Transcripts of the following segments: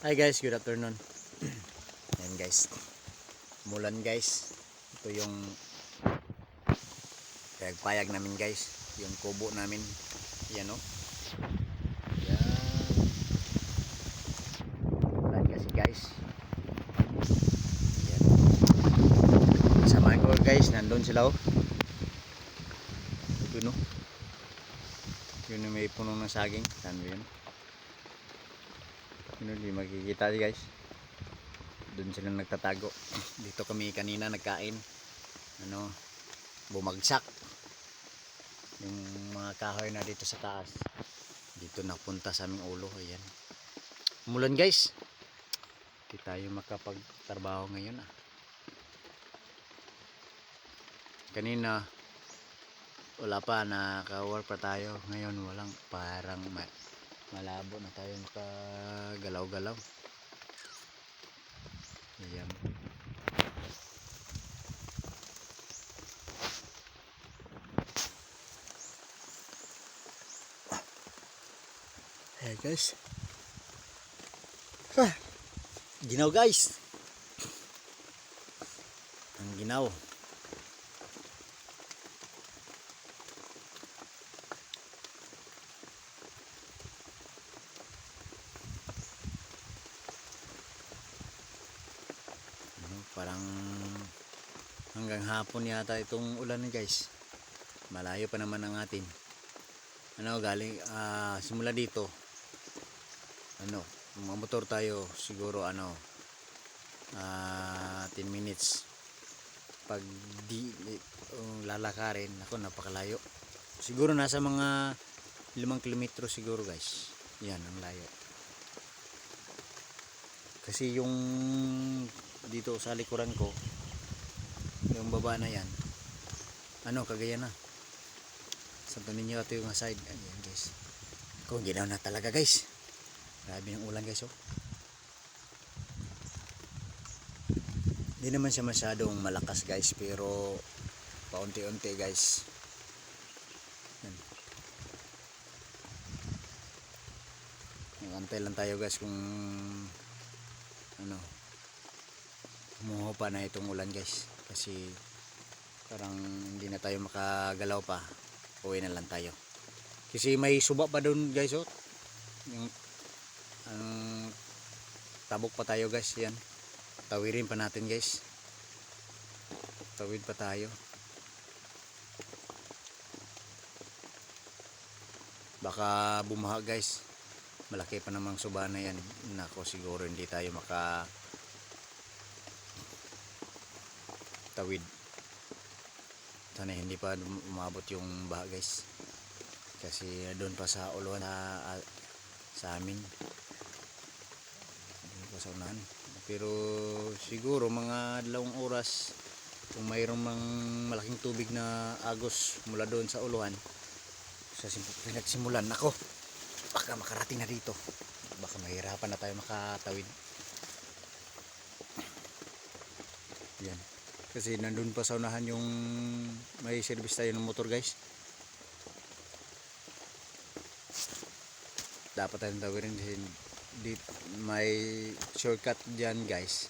Hi guys, good afternoon. Ayan guys, mulan guys. Ito yung payag namin guys, yung kubo namin. Yan o. Yan. Mulan kasi guys. Yan. Samahan ko guys, nandun sila o. Yun o. Yun yung may puno ng saging. Saan mo yun? Yun o, di makikita guys. Doon sila nagtatago. Dito kami kanina nagkain. Bumagsak yung mga kahoy na dito sa taas. Dito napunta sa aming ulo. Ayan. Umulan guys. Hindi tayo makapagtrabaho ngayon Kanina wala pa, naka-work pa tayo. Ngayon walang, parang malabo na tayo makagalaw-galaw. Ayan. Ayan guys. Ginaw guys. Ang ginaw. Parang hanggang hapon yata itong ulan guys. Malayo pa naman ang atin. Galing simula dito. Mamotor tayo siguro 10 minutes. Pag di lalakarin, ako napakalayo. Siguro nasa mga 5 kilometro siguro guys. Yan ang layo. Kasi yung dito sa likuran ko, yung baba na yan, Cagayan na. Santo Niño ito yung side. Ayan guys. Kung ginaw na talaga guys. Grabe ng ulan guys Hindi naman siya masyadong malakas guys, pero paunti-unti guys. Yan. Antay lang tayo guys kung humuho pa na itong ulan guys, kasi parang hindi na tayo makagalaw pa. Uwi na lang tayo kasi may suba pa doon guys yung tabok pa tayo guys. Yan, tawirin pa natin guys, tawid pa tayo. Baka bumaha guys, malaki pa namang suba na yan. Nako, siguro hindi tayo tawid. Sana hindi pa umabot yung baha guys, kasi doon pa sa uluan sa amin, doon pa sa unahan. Pero siguro mga 2 oras, kung mayroong malaking tubig na agos mula doon sa uluan, sa pinagsimulan, nako, baka makarating na dito. Baka mahirapan na tayo makatawid. Yan, kasi nandun pa sa unahan yung may service tayo ng motor guys. Dapat tayong tawirin. May shortcut dyan guys.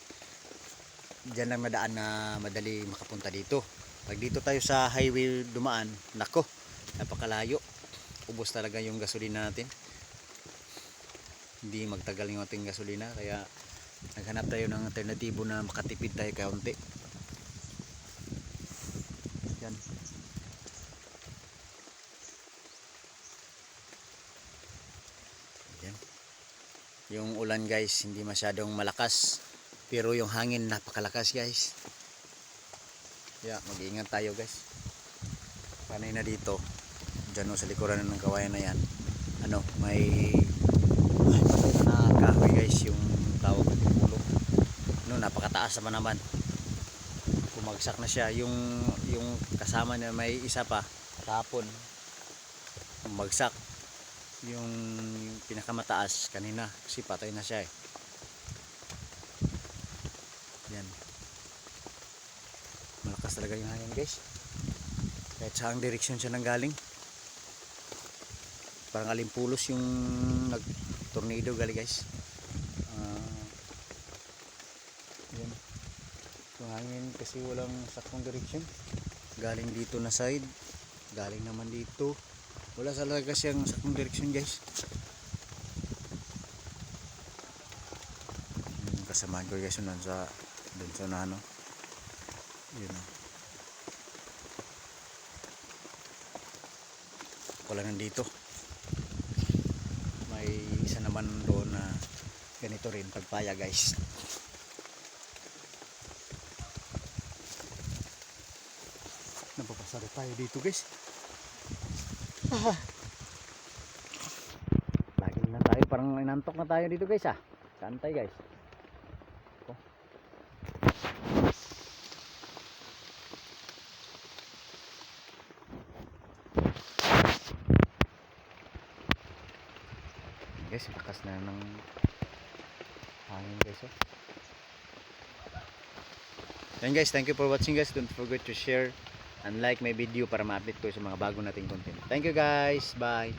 Dyan lang madaan na madali makapunta dito. Pag dito tayo sa highway dumaan, nako, napakalayo. Ubos talaga yung gasolina natin. Hindi magtagal yung ating gasolina, kaya naghanap tayo ng alternatibo na makatipid tayo kaunti. Yan. Yan. Yung ulan guys, hindi masyadong malakas, pero yung hangin napakalakas guys. Yeah, mag-iingat tayo guys. Panay na dito, dyan sa likuran ng kawayan na yan, may patay na kahoy guys, yung tawag ng pulo. Napakataas naman. Bumagsak na siya. Yung kasama niya, may isa pa kahapon bumagsak. Yung pinakamataas kanina, kasi patay na siya Yan, malakas talaga yung hangin guys, kahit saang direksyon siya nanggaling. Parang alimpulos yung nag tornado gali guys. yung hangin kasi walang saktong direction. Galing dito na side, galing naman dito. Wala talaga siyang saktong direction guys. Yung kasamahan ko guys yun dun sa ano. Yun o. Wala nandito. May isa naman doon na ganito rin pagpaya guys. Napapasada tayo dito guys. Lagi na tayo, parang inantok na tayo dito guys ah. Saan tayo guys? Oh. Guys, lakas na ng hangin guys oh. Then guys, thank you for watching guys. Don't forget to share and like my video para ma-update ko sa mga bago nating content. Thank you guys. Bye.